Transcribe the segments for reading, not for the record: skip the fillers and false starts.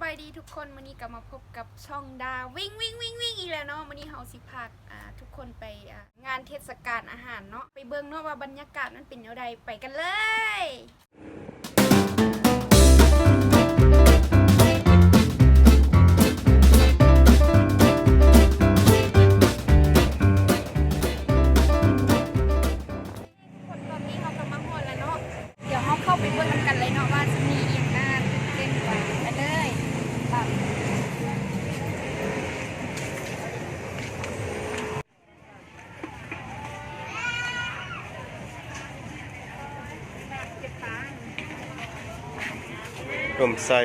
บายดีทุกคนวันนี้กลับมาพบกับช่องดาวิ่งอีกแล้วเนาะวันนี้เฮาสิพาทุกคนไปงานเทศกาลอาหารเนาะไปเบิ่งเนาะว่าบรรยากาศมันเป็นยังไงไปกันเลยตอนนี้เรากำลังฮอดแล้วเนาะเดี๋ยวเฮาเข้าไปเบิ่งกันเลยเนาะว่าจะมีอีกงานเล่นไปเลยลมใส่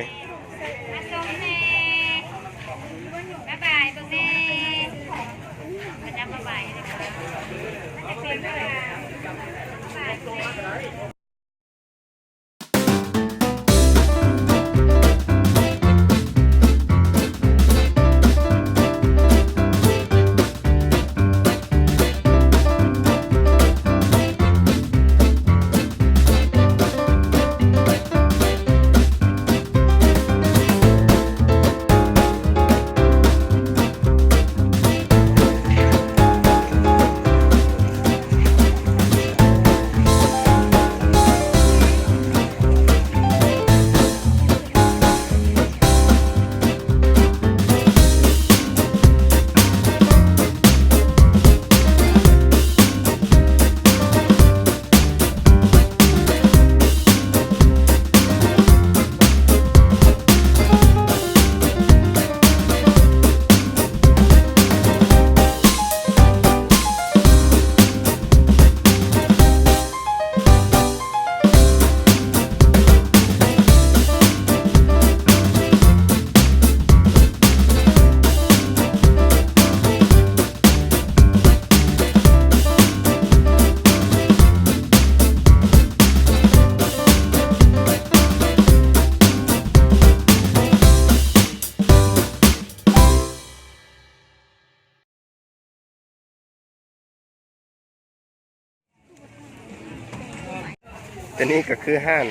แต่นี่ก็คือห้าน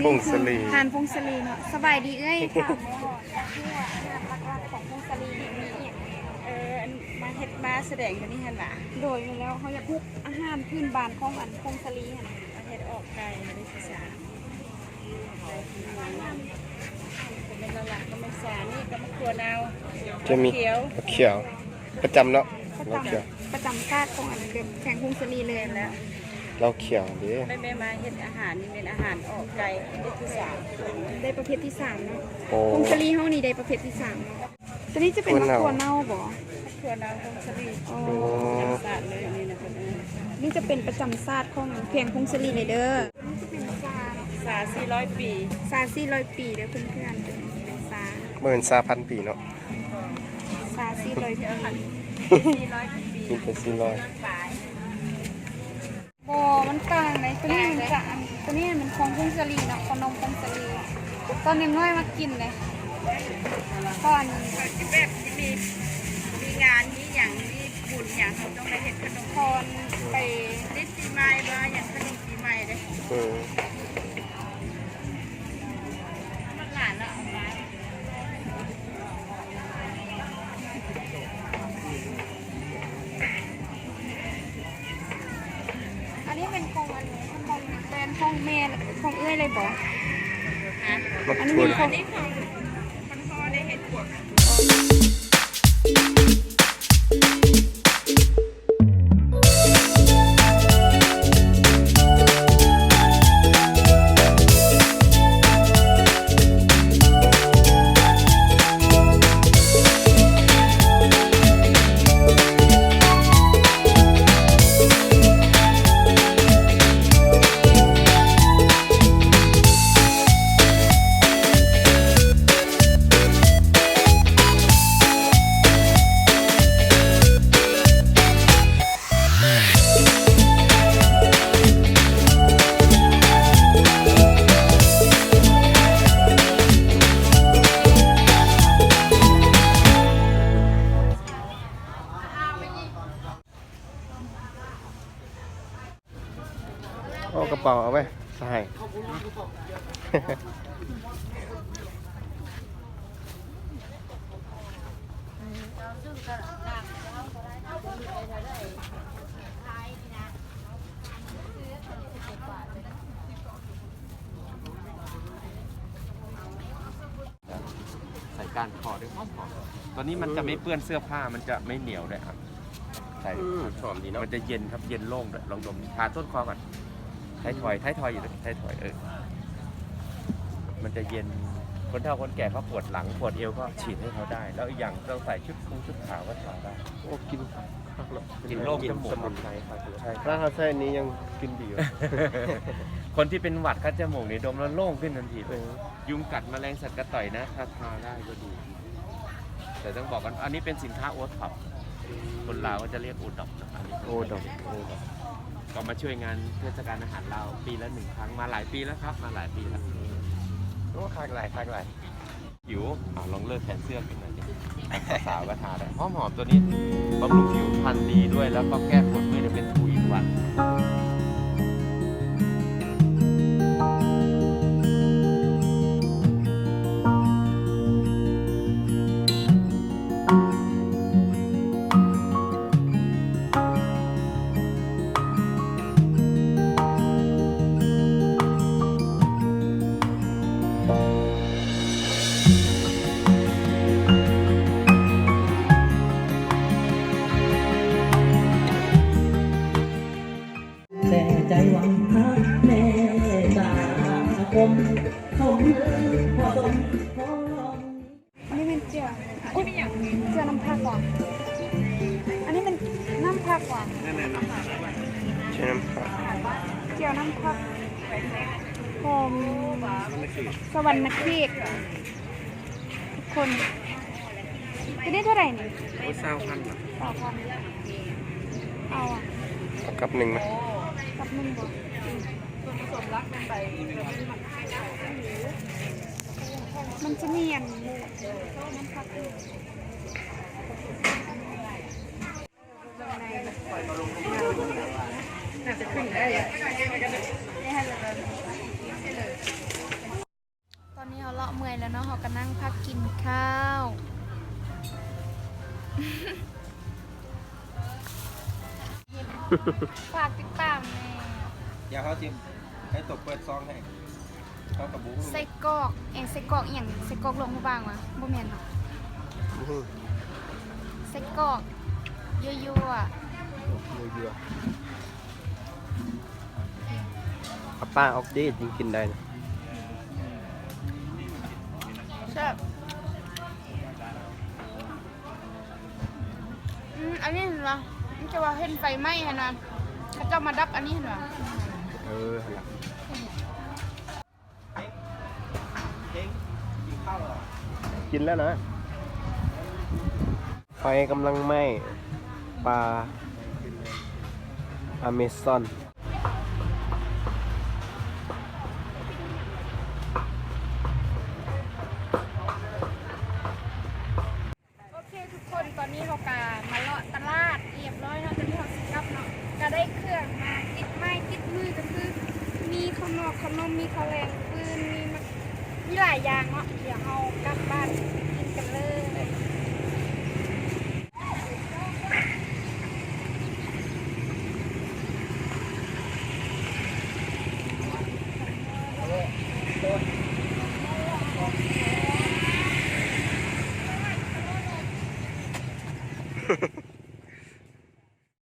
พงศลีทานพงศลีเนาะสบายดีเอ้ยค่ะหลักๆของพงศลีนี่มาเฮ็ดมาแสดงตัวนี้หั่นล่ะโดยมาแล้วเขาจะพุกอาหารพื้นบ้านของอันพงศลีหั่นมาเฮ็ดออกไก่มาได้ศึกษาเป็นละละก็ไม่สานี่ก็มะขวดเอาจะมีเขียวประจำเนาะประจำชาติของอันเดิมแข่งพงศลีเลยแล้วเราเขียวดิไม่มาเฮ็ดอาหารนี่เป็นอาหารออกไก่ได้ที่3ได้ประเภทที่3เนาะพงศลีเฮานี่ได้ประเภทที่3เนาะตัวนี้จะเป็นมะขวดเน่าบ่ขวดเอาพงศลีศาสตร์เลยนี่นะเพิ่นนี่จะเป็นประจำชาติของเพียงพงศลีเลยเด้อนี่จะเป็นซา400 ปีซา400 ปีเด้อเพื่อนๆเป็นซาเหมือนซาพันปีเนาะซา400 ปี400 ปีนี่เป็น400บ่มันต่างเลยตัวนี้มันจะตัวนี้มันของพงศลีเนาะขนมพงศลีตอนน้อยมากินเลยตอนแบบมีงานมีอย่างมีบุญอย่างเขาต้องไปเห็นขนมพรไปนิดปีใหม่บ่อย่างขนมปีใหม่เลยมันหลานแล้วเอาไว้อันนี้เป็นของอันนี้ของแบรนด์ของแม่ของเอ้ยเลยบอกอันนี้เป็นของมันพอได้เห็นขวดเอากระเป๋าเอาไว้ใส่ ใส่ก้านคอด้วยหอมๆตัวนี้มันจะไม่เปื้อนเสื้อผ้ามันจะไม่เหนียวด้วยครับใส่ หอมดีเนาะ มันจะเย็นครับเย็นโล่งด้วยลองดมทาต้นคอก่อนท้ายทอยอยู่เลยท้ายทอยมันจะเย็นคนเฒ่าคนแก่เขาปวดหลังปวดเอวก็ฉีดให้เขาได้ แล้วอีกอย่างเราใส่ชุดขาวก็ทาได้ โอ้กินกินโล่งจมูก สมุนไพรครับ ใช่ค ถ้า รับ เขาใส่นี้ยังกินดีอยู่ คนที่เป็นหวัดคัดจมูกนี่ดมแล้วโล่งขึ้นทันทีเลยยุงกัดแมลงสัตว์กระต่อยนะทาได้ก็ดี แต่ต้องบอกกันอันนี้เป็นสินค้าโอท็อปคนลาวก็จะเรียกโอท็อปนะอันนี้ โอ้ดอก ก็มาช่วยงานเทศกาลอาหารเราวปีละ1 ครั้งมาหลายปีแล้วครับมาหลายปีแล้ว โอ้คากหลาย ผิวลองเลิกแขนเสื้อกันหน่อยดิสาวก็ทาได้หอมตัวนี้บำรุงผิวพรรณดีด้วยแล้วก็แก้ปวดเมื่อยเป็นทูอินวันแต่ใจหวังหาแม่ตาคมคมพอสมพอ อันนี้เป็นเจียวอุ้ยเจียวน้ำผักหวานอันนี้เป็นน้ำผักหวาน ใช่น้ำผัก เจียวน้ำผักหอมสวรรค์นักเรียกทุกคนจะได้เท่าไหร่นี่ โอ้เศร้าพัน 2,000เอาอ่ะ เอากับหนึ่งไหม กับมึงบอกมันจะเนียนน้ำผักอีกน่าจะขึ้นได้ตอนนี้เราเลาะเมื่อยแล้วเนาะเราก็นั่งพักกินข้าว ฝากติดตามแม่ อย่าเขาจิ้มให้ตกเปิดซองให้เขากับบุ้ง ไส้กรอกไส้กรอกอหย่างไส้กรอกลงมาบางวะบ่แม่นเนาะไส้กรอกยั่ว เยอะๆป้าออกเดทจริงกินได้นะ แซ่บอันนี้เห็นปะมันจะว่าเห็นไฟไหม้ฮะนะเขาจะมาดับอันนี้เห็นปะ หั่นละกินแล้วนะไฟกำลังไหม้ปลาอเมซอน โอเคทุกคนตอนนี้เรากามาเลาะตลาดเรียบร้อยเนาะตอนนี้เราสิกลับเนาะก็ได้เครื่องมาติดไม้ติดมือก็คือมีข้าวนอกข้าวนมมีข้าวแรงปืนมีหลายอย่างเนาะเดี๋ยวเรากลับบ้านกินกันเลย